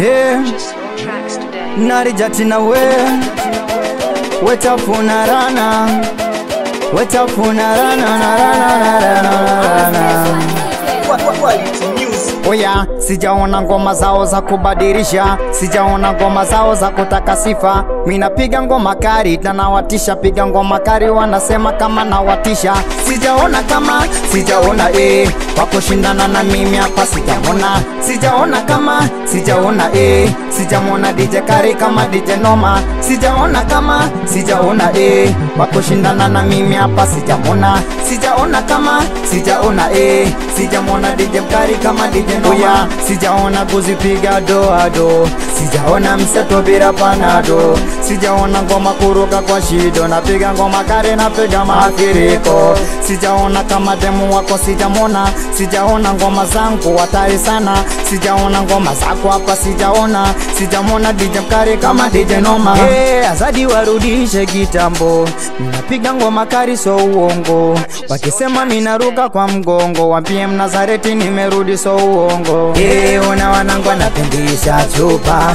Yeah, narijati na wetafuna rana, wetafuna rana na rana. Oya, sijaona ngoma zao za kubadilisha, sijaona ngoma zao za kutaka sifa. Mina piga ngoma kari na nawatisha, piga ngoma kari wanasema kama nawatisha. Sijaona kama, sijaona wako shindana na mimi hapa sijaona. Sijaona kama, sijaona sijamona DJ kari kama DJ Noma. Sijaona kama, sijaona wako shindana na mimi hapa sijamona. Sijaona kama, sijaona sijamona DJ kari kama DJ Noma. Sijaona kuzipiga doado, sijaona mseto bila panado. Sijaona ngoma kuruka kwa shido, napiga ngoma kare napiga mafiriko. Sijaona kama demu wako sijamona, sijaona ngoma zangu hatari sana. Sijaona ngoma zako hapa sijaona, sijamona DJ kare kama DJ Noma. Azadi warudishe kitambo, napiga ngoma kari so uongo. Wakisema minaruka kwa mgongo, wampie Mnazareti nimerudi so uongo. Ona wanangu wanapindisha chupa,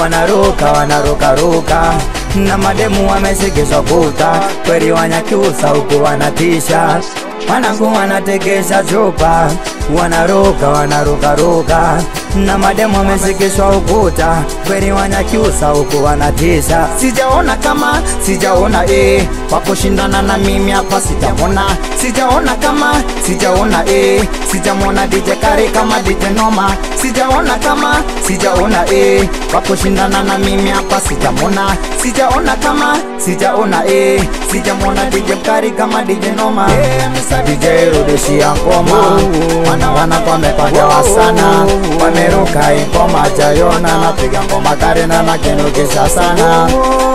wanaruka ruka na mademu wameshikishwa kuta, kweli wanyakiusa huku wanatisha. Wanangu wanatekesha chupa, wanaruka ruka na mademu wameshikishwa ukuta, kweli wanyakiusa huku wanatisha. Sijaona kama, sijaona wako shindana na mimi hapa sijamona. Sijaona kama, sijaona sijamona DJ kari kama DJ Noma. Sijaona kama, sijaona wako shindana na mimi hapa sijamona. Sijaona kama, sijaona sijamona DJ kari kama DJ Noma. DJ rudishia ngoma, wana wamepagawa sana, wameruka ngoma jayona, napiga ngoma kari na nakinukisha sana.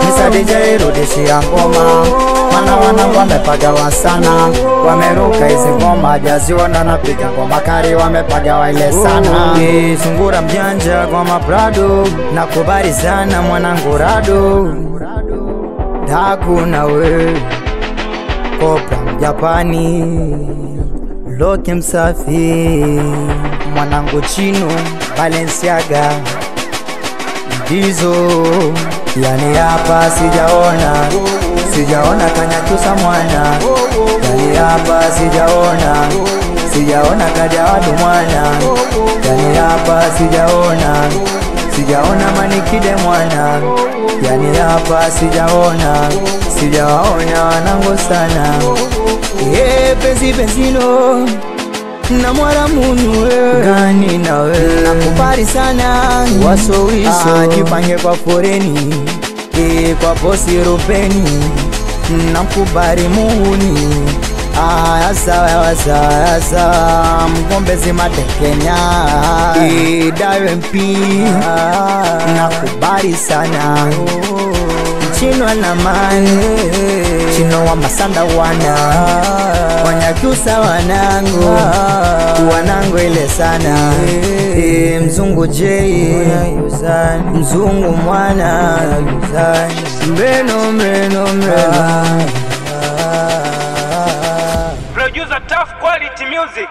Misa DJ rudishia ngoma, wana wamepagawa sana, wameruka hizi ngoma jaziona, napiga ngoma kari wamepagawa ile sana. Sungura mjanja kwa maprado, nakubali sana mwanangu rado. Hakuna Kopra Japani, Loki msafi, mwanangu Chino, Balenciaga, Dizo. Yani hapa sijaona kanyakusa mwana. Yani hapa sijaona kaja wadu mwana. Yani hapa sijaona manikide mwana. Yani hapa sijawaona wanangu sana. Penzino na mwara munu gani nawe, nakupari sana wasowiso. Jipange kwa foreni, kwa posi rupeni, nakubari muhuni. Asa mgombezi matekenya, dawe mpi nakubari sana. Chino na mani, Chino wa masanda wanyakusa wanangu ile sana. Mzungu J, mzungu mwana, mreno. Producer Tough Quality Music.